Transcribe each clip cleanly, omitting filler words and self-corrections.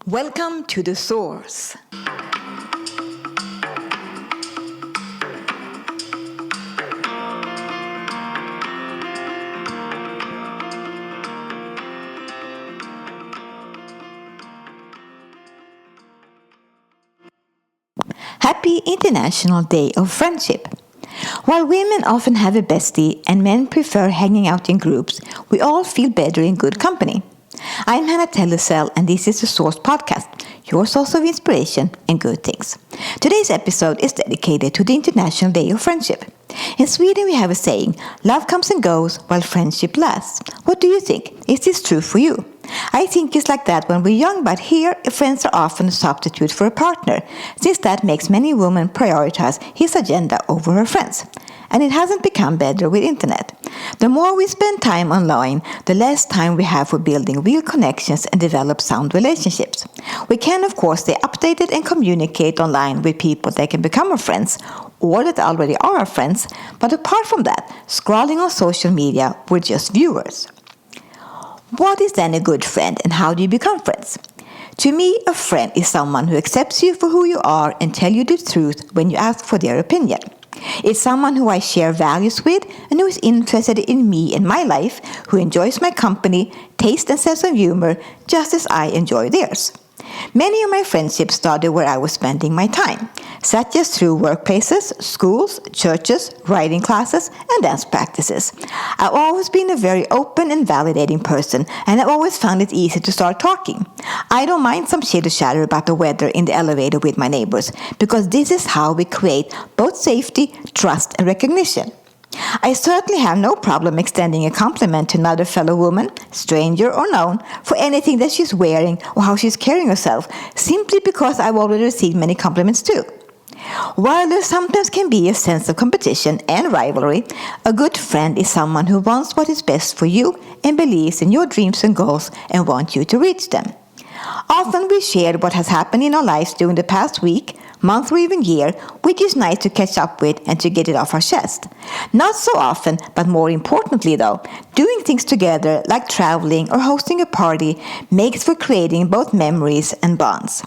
Welcome to the source. Happy International Day of Friendship. While women often have a bestie and men prefer hanging out in groups, we all feel better in good company. I'm Hannah Tellecel and this is the Source Podcast, your source of inspiration and good things. Today's episode is dedicated to the International Day of Friendship. In Sweden we have a saying, love comes and goes while friendship lasts. What do you think? Is this true for you? I think it's like that when we're young, but here friends are often a substitute for a partner, since that makes many women prioritize his agenda over her friends. And it hasn't become better with internet. The more we spend time online, the less time we have for building real connections and develop sound relationships. We can of course stay updated and communicate online with people that can become our friends, or that already are our friends, but apart from that, scrolling on social media, we're just viewers. What is then a good friend and how do you become friends? To me, a friend is someone who accepts you for who you are and tells you the truth when you ask for their opinion. It's someone who I share values with and who is interested in me and my life, who enjoys my company, taste and sense of humor, just as I enjoy theirs. Many of my friendships started where I was spending my time, such as through workplaces, schools, churches, writing classes, and dance practices. I've always been a very open and validating person, and I've always found it easy to start talking. I don't mind some chitter-chatter about the weather in the elevator with my neighbors, because this is how we create both safety, trust, and recognition. I certainly have no problem extending a compliment to another fellow woman, stranger or known, for anything that she's wearing or how she's carrying herself, simply because I've already received many compliments too. While there sometimes can be a sense of competition and rivalry, a good friend is someone who wants what is best for you and believes in your dreams and goals and wants you to reach them. Often we share what has happened in our lives during the past week, month or even year, which is nice to catch up with and to get it off our chest. Not so often, but more importantly though, doing things together like traveling or hosting a party makes for creating both memories and bonds.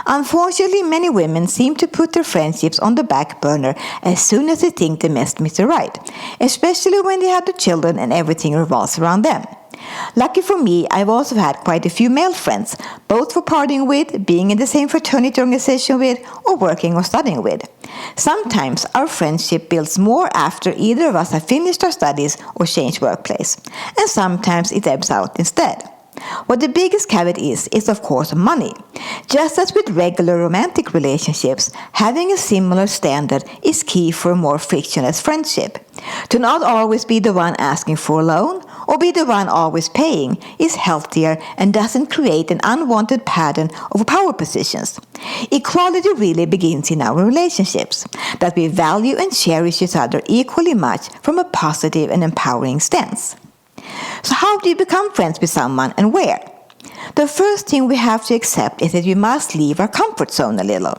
Unfortunately, many women seem to put their friendships on the back burner as soon as they think they must meet the right, especially when they have the children and everything revolves around them. Lucky for me, I've also had quite a few male friends, both for partying with, being in the same fraternity organization with, or working or studying with. Sometimes our friendship builds more after either of us have finished our studies or changed workplace, and sometimes it ebbs out instead. What the biggest caveat is of course money. Just as with regular romantic relationships, having a similar standard is key for a more frictionless friendship. To not always be the one asking for a loan or be the one always paying is healthier and doesn't create an unwanted pattern of power positions. Equality really begins in our relationships, that we value and cherish each other equally much from a positive and empowering stance. So how do you become friends with someone and where? The first thing we have to accept is that we must leave our comfort zone a little.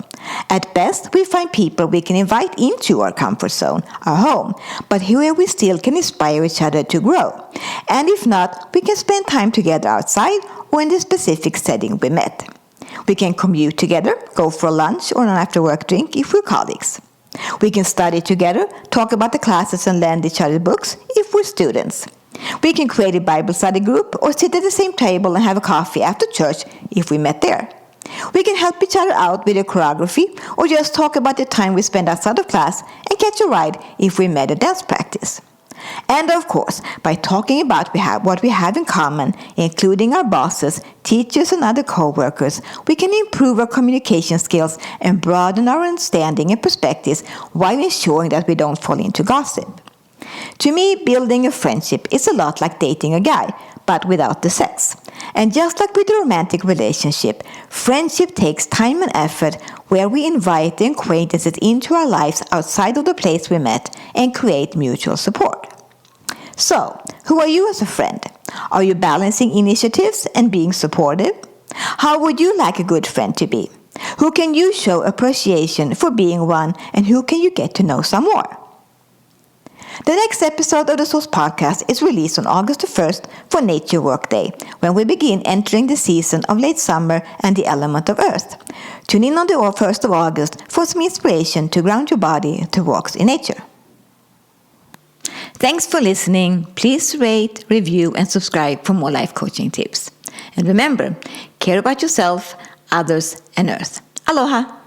At best, we find people we can invite into our comfort zone, our home, but here we still can inspire each other to grow. And if not, we can spend time together outside or in the specific setting we met. We can commute together, go for a lunch or an after-work drink if we're colleagues. We can study together, talk about the classes and lend each other books if we're students. We can create a Bible study group or sit at the same table and have a coffee after church if we met there. We can help each other out with a choreography or just talk about the time we spend outside of class and catch a ride if we met at dance practice. And of course, by talking about what we have in common, including our bosses, teachers and other co-workers, we can improve our communication skills and broaden our understanding and perspectives while ensuring that we don't fall into gossip. To me, building a friendship is a lot like dating a guy, but without the sex. And just like with a romantic relationship, friendship takes time and effort where we invite the acquaintances into our lives outside of the place we met and create mutual support. So, who are you as a friend? Are you balancing initiatives and being supportive? How would you like a good friend to be? Who can you show appreciation for being one and who can you get to know some more? The next episode of the Source Podcast is released on August the 1st for Nature Work Day, when we begin entering the season of late summer and the element of earth. Tune in on the 1st of August for some inspiration to ground your body through walks in nature. Thanks for listening. Please rate, review, and subscribe for more life coaching tips. And remember, care about yourself, others, and earth. Aloha!